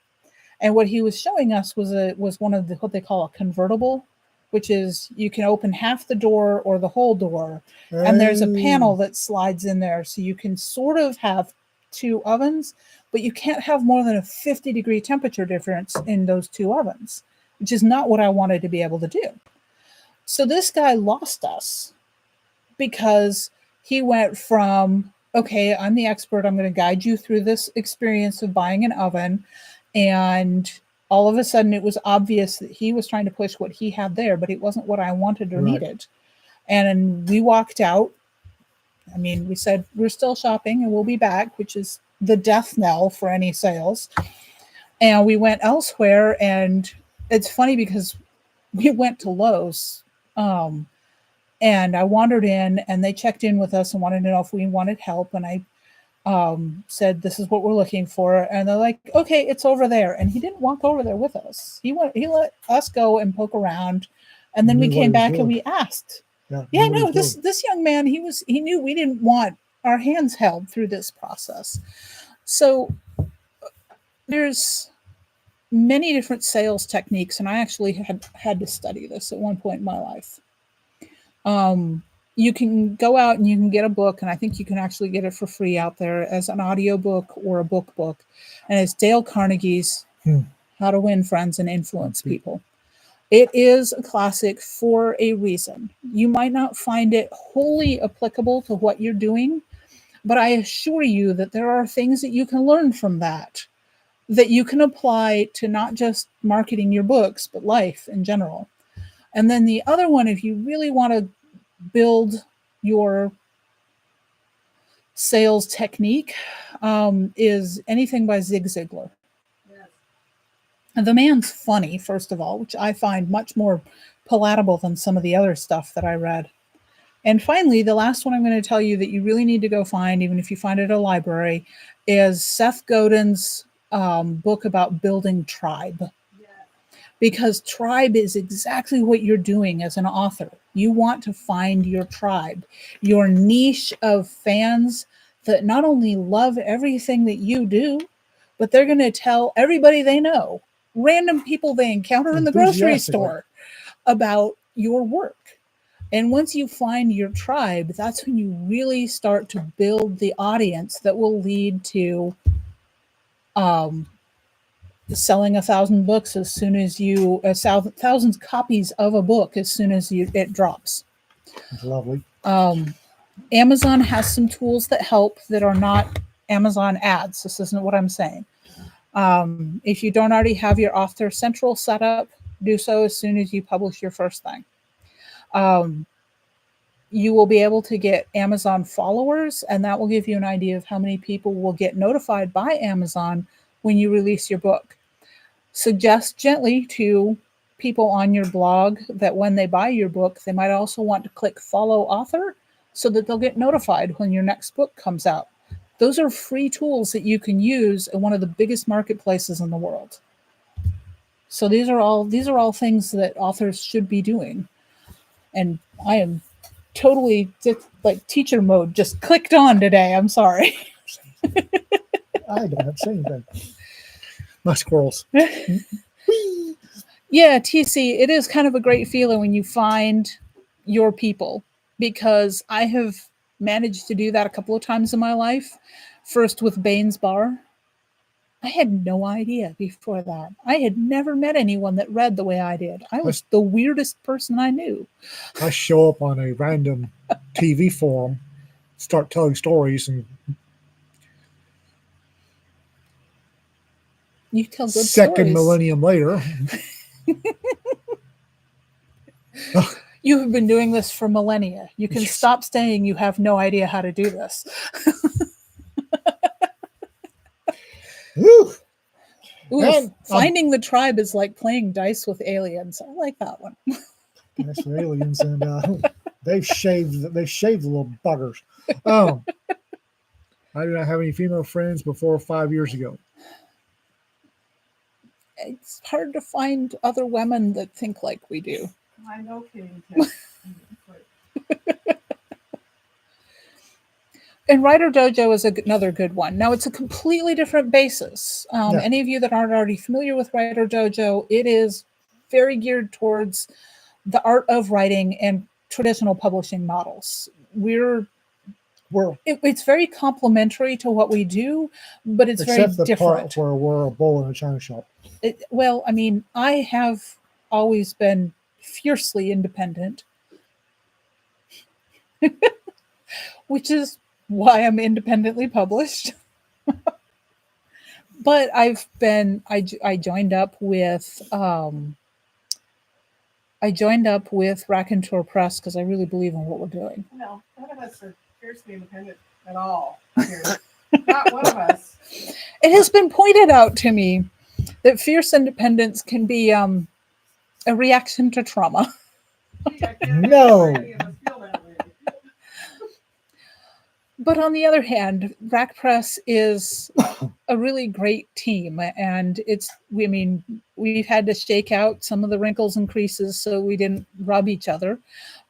And what he was showing us was one of what they call a convertible, which is you can open half the door or the whole door. And there's a panel that slides in there. So you can sort of have two ovens, but you can't have more than a 50-degree temperature difference in those two ovens, which is not what I wanted to be able to do. So this guy lost us because he went from, okay, I'm the expert. I'm going to guide you through this experience of buying an oven. And all of a sudden it was obvious that he was trying to push what he had there, but it wasn't what I wanted or needed. And we walked out. I mean, we said, we're still shopping and we'll be back, which is the death knell for any sales. And we went elsewhere. And it's funny because we went to Lowe's, and I wandered in and they checked in with us and wanted to know if we wanted help. And I said, this is what we're looking for. And they're like, okay, it's over there. And he didn't walk over there with us. He let us go and poke around. And then we came back and we asked. This young man, he knew we didn't want our hands held through this process. So there's many different sales techniques. And I actually had to study this at one point in my life. You can go out and you can get a book, and I think you can actually get it for free out there as an audiobook or a book. And it's Dale Carnegie's How to Win Friends and Influence People. It is a classic for a reason. You might not find it wholly applicable to what you're doing, but I assure you that there are things that you can learn from that you can apply to not just marketing your books, but life in general. And then the other one, if you really want to build your sales technique, is anything by Zig Ziglar. Yes. And the man's funny, first of all, which I find much more palatable than some of the other stuff that I read. And finally, the last one I'm going to tell you that you really need to go find, even if you find it at a library, is Seth Godin's book about building tribe, because tribe is exactly what you're doing as an author. You want to find your tribe, your niche of fans that not only love everything that you do, but they're going to tell everybody they know, random people they encounter in the grocery store, about your work. And once you find your tribe, that's when you really start to build the audience that will lead to selling 1,000 books as soon as you, 1,000 copies of a book as soon as it drops. That's lovely. Amazon has some tools that help that are not Amazon ads. This isn't what I'm saying. If you don't already have your Author Central set up, do so as soon as you publish your first thing. You will be able to get Amazon followers, and that will give you an idea of how many people will get notified by Amazon when you release your book. Suggest gently to people on your blog that when they buy your book, they might also want to click follow author so that they'll get notified when your next book comes out. Those are free tools that you can use in one of the biggest marketplaces in the world. So these are all things that authors should be doing. And I am totally just like teacher mode just clicked on today. I'm sorry. I don't have to say anything. My squirrels. Yeah, TC, it is kind of a great feeling when you find your people, because I have managed to do that a couple of times in my life. First with Baines Bar. I had no idea before that. I had never met anyone that read the way I did. I was the weirdest person I knew. I show up on a random TV forum, start telling stories, and you tell good second stories. Millennium later. You have been doing this for millennia. You can stop saying you have no idea how to do this. Ooh, finding the tribe is like playing dice with aliens. I like that one. Dice with aliens, and they've shaved the little buggers. I do not have any female friends before 5 years ago. It's hard to find other women that think like we do. I know, Katie. And Writer Dojo is another good one. Now, it's a completely different basis. Any of you that aren't already familiar with Writer Dojo, it is very geared towards the art of writing and traditional publishing models. It's very complementary to what we do, but it's very different. Except the part where we're a bull in a china shop. Well, I mean, I have always been fiercely independent, which is why I'm independently published. But I joined up with Raconteur Press because I really believe in what we're doing. No, none of us are fiercely independent at all. Not one of us. It has been pointed out to me that fierce independence can be a reaction to trauma. No. But on the other hand, Rack Press is a really great team, and we've had to shake out some of the wrinkles and creases so we didn't rub each other.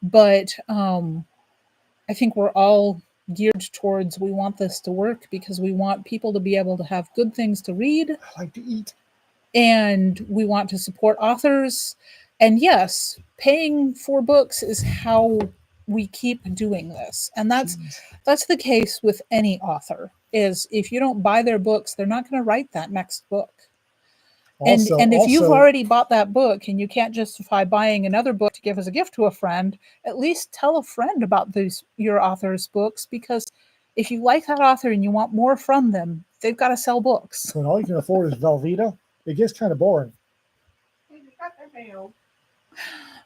But I think we're all geared towards, we want this to work because we want people to be able to have good things to read. I like to eat. And we want to support authors. And yes, paying for books is how we keep doing this. And that's the case with any author, is if you don't buy their books, they're not going to write that next book. And if you've already bought that book and you can't justify buying another book to give as a gift to a friend, at least tell a friend about your author's books, because if you like that author and you want more from them, they've got to sell books. When all you can afford is Velveeta, it gets kind of boring.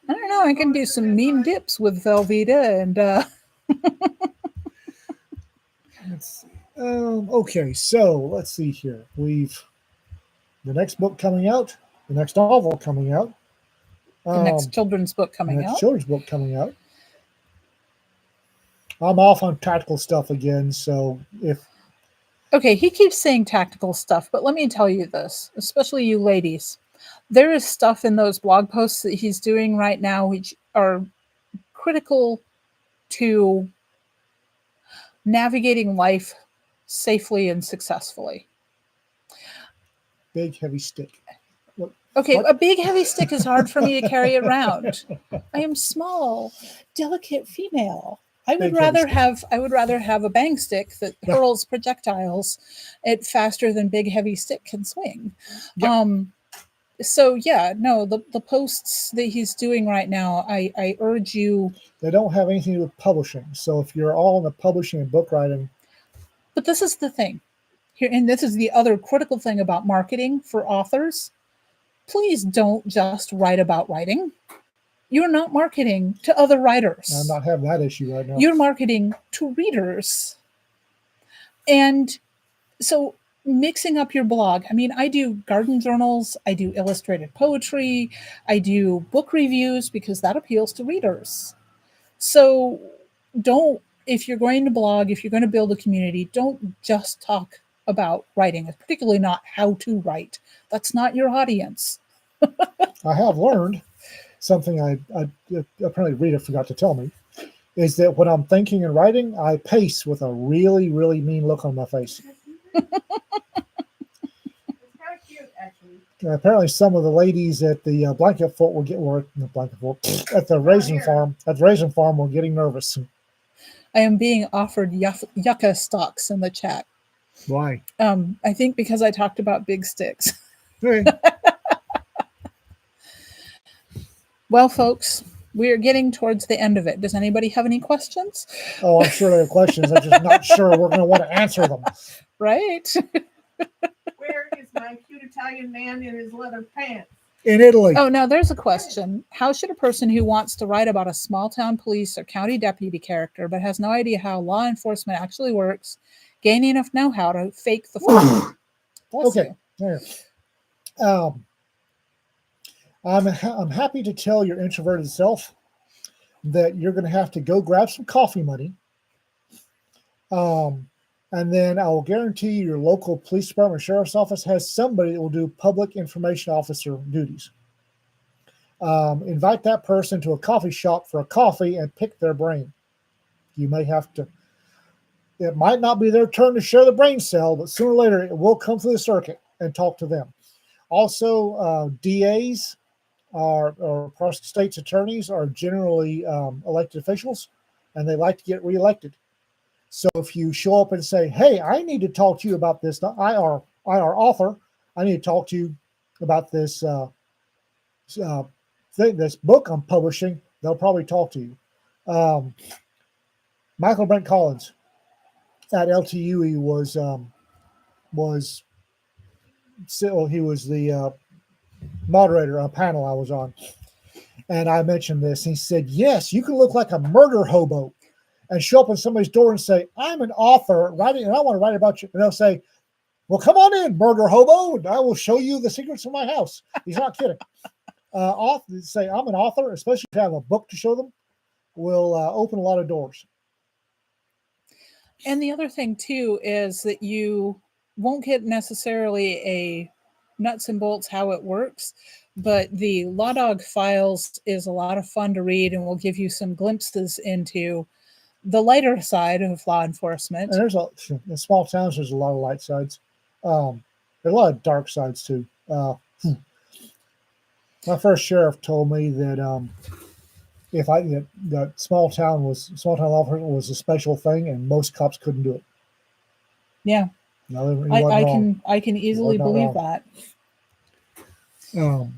I don't know. I can do some mean dips with Velveeta and. Okay, so let's see here. The next book coming out, the next novel coming out, the next children's book coming out. Children's book coming out. I'm off on tactical stuff again, so if Okay, he keeps saying tactical stuff, but let me tell you this, especially you ladies. There is stuff in those blog posts that he's doing right now which are critical to navigating life safely and successfully. Big heavy stick. Okay, a big heavy stick is hard for me to carry around. I am small, delicate female. I would rather have a bang stick that hurls projectiles at faster than big heavy stick can swing. Yep. So yeah, no, the posts that he's doing right now, I urge you. They don't have anything to do with publishing. So if you're all in the publishing and book writing. But this is the thing here, and this is the other critical thing about marketing for authors. Please don't just write about writing. You're not marketing to other writers. I'm not having that issue right now. You're marketing to readers. And so mixing up your blog. I mean, I do garden journals, I do illustrated poetry, I do book reviews because that appeals to readers. So don't, if you're going to blog, if you're going to build a community, don't just talk about writing, particularly not how to write. That's not your audience. I have learned something I apparently Rita forgot to tell me, is that when I'm thinking and writing, I pace with a really, really mean look on my face. It's kind of cute, actually. Apparently, some of the ladies at the blanket fort at the raisin farm were getting nervous. I am being offered yucca stalks in the chat. Why? I think because I talked about big sticks. Hey. Well, folks, we are getting towards the end of it. Does anybody have any questions? Oh, I'm sure there are questions. I'm just not sure we're going to want to answer them. Right? Where is my cute Italian man in his leather pants? In Italy. Oh, now there's a question. How should a person who wants to write about a small town police or county deputy character but has no idea how law enforcement actually works gain enough know-how to fake the fun? Okay. There. I'm happy to tell your introverted self that you're going to have to go grab some coffee money. And then I will guarantee you your local police department or sheriff's office has somebody that will do public information officer duties. Invite that person to a coffee shop for a coffee and pick their brain. You may have to. It might not be their turn to share the brain cell, but sooner or later it will come through the circuit and talk to them. Also, DAs or state's attorneys are generally elected officials, and they like to get reelected. So if you show up and say, "Hey, I need to talk to you about this," IR author, I need to talk to you about this this book I'm publishing, they'll probably talk to you. Michael Brent Collins at LTU, he was the moderator on a panel I was on, and I mentioned this. He said, "Yes, you can look like a murder hobo and show up at somebody's door and say, 'I'm an author writing, and I want to write about you.' And they'll say, 'Well, come on in, murder hobo, and I will show you the secrets of my house.'" He's not kidding. Authors say, "I'm an author," especially if you have a book to show them, will open a lot of doors. And the other thing too is that you won't get necessarily a nuts and bolts how it works, but the Law Dog Files is a lot of fun to read and will give you some glimpses into the lighter side of law enforcement. And there's in small towns, there's a lot of light sides. There's a lot of dark sides too. My first sheriff told me that that small town law enforcement was a special thing, and most cops couldn't do it. Yeah, no, I can easily believe that. No,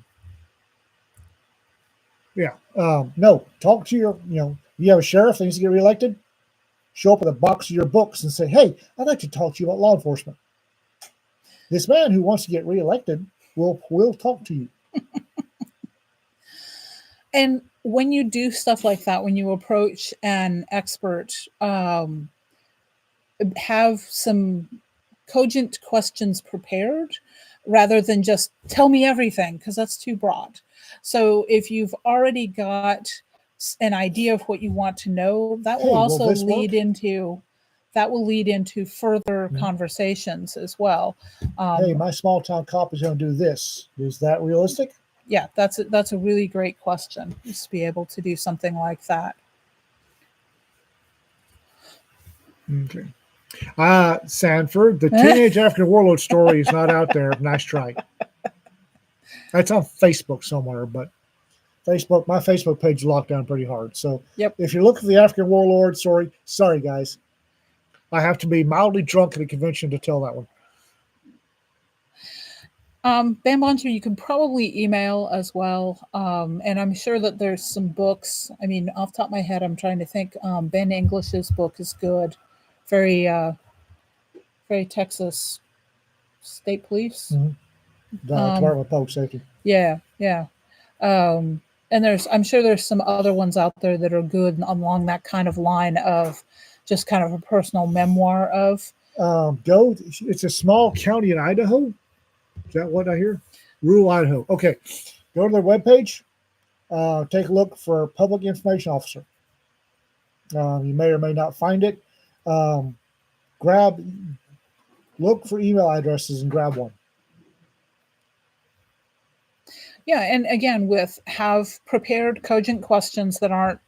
talk to your, you have a sheriff that needs to get reelected, show up with a box of your books and say, "Hey, I'd like to talk to you about law enforcement. This man who wants to get reelected will talk to you." And when you do stuff like that, when you approach an expert, have some cogent questions prepared rather than just tell me everything, because that's too broad. So if you've already got an idea of what you want to know, that will also lead into that will lead into further conversations as well. Hey, my small town cop is going to do this. Is that realistic? Yeah, that's a really great question, is to be able to do something like that. Okay. Sanford, the teenage African warlord story is not out there. Nice try. That's on Facebook somewhere, but my Facebook page is locked down pretty hard. So if you're looking for the African warlord story, sorry guys. I have to be mildly drunk at a convention to tell that one. Ben Boncher, you can probably email as well. And I'm sure that there's some books. I mean, off the top of my head, I'm trying to think. Ben English's book is good. Very Texas State Police. Department of Public Safety. Yeah. And I'm sure there's some other ones out there that are good along that kind of line of just kind of a personal memoir of. It's a small county in Idaho. Is that what I hear? Rural Idaho. Okay. Go to their webpage. Take a look for Public Information Officer. You may or may not find it. Look for email addresses and grab one. Yeah, and again, have prepared cogent questions that aren't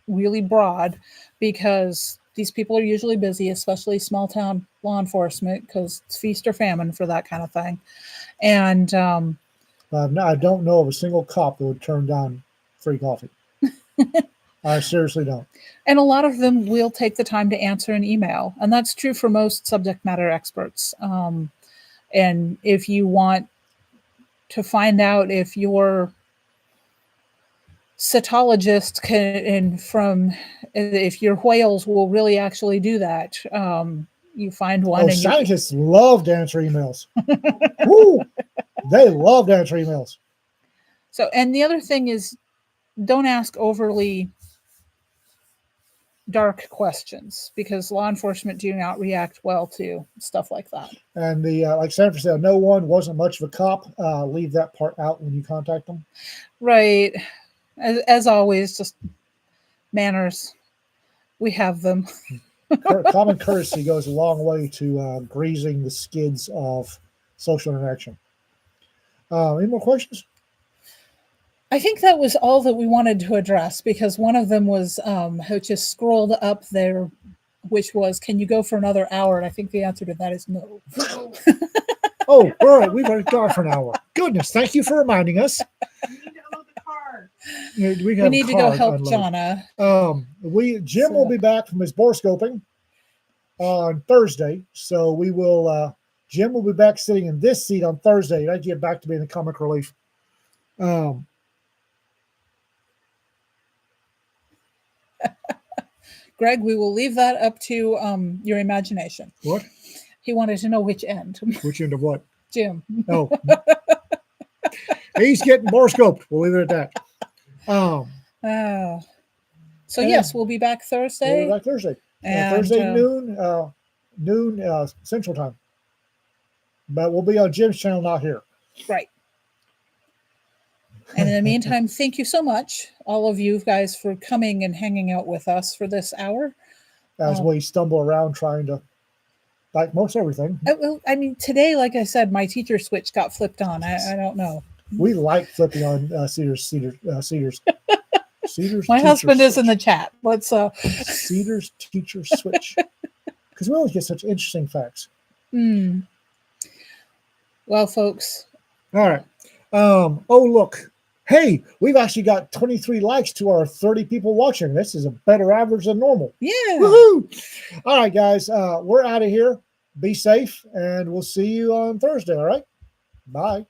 really broad, because these people are usually busy, especially small town law enforcement, because it's feast or famine for that kind of thing. And I don't know of a single cop that would turn down free coffee. I seriously don't. And a lot of them will take the time to answer an email, and that's true for most subject matter experts. And if you want to find out if your cetologist if your whales will really actually do that, you find one. And scientists love to answer emails. Woo! They love to answer emails. So, and the other thing is, don't ask overly dark questions, because law enforcement do not react well to stuff like that. And like Sanford said, no one wasn't much of a cop. Leave that part out when you contact them. Right. As always, just manners. We have them. Common courtesy goes a long way to greasing the skids of social interaction. Any more questions? I think that was all that we wanted to address, because one of them was, which is scrolled up there, which was, can you go for another hour? And I think the answer to that is no. Oh, all right. We've already gone for an hour. Goodness. Thank you for reminding us. We need to go help Jonna. Jim will be back from his borescoping on Thursday. So we will, Jim will be back sitting in this seat on Thursday. I get back to being the comic relief. Greg, we will leave that up to your imagination. What? He wanted to know which end. Which end of what? Jim. Oh. He's getting borescoped. We'll leave it at that. So yes, we'll be back Thursday. We'll be back Thursday. Thursday noon Central Time. But we'll be on Jim's channel, not here. Right. And in the meantime, thank you so much, all of you guys, for coming and hanging out with us for this hour. As we stumble around trying to, like most everything. I mean, today, like I said, my teacher switch got flipped on. I don't know. We like flipping on Cedar's. Cedar's my husband is in the chat. Let's Cedar's teacher switch, because we always get such interesting facts. Well, folks. All right. Oh, look. Hey, we've actually got 23 likes to our 30 people watching. This is a better average than normal. Yeah. Woohoo! All right, guys. We're out of here. Be safe, and we'll see you on Thursday. All right. Bye.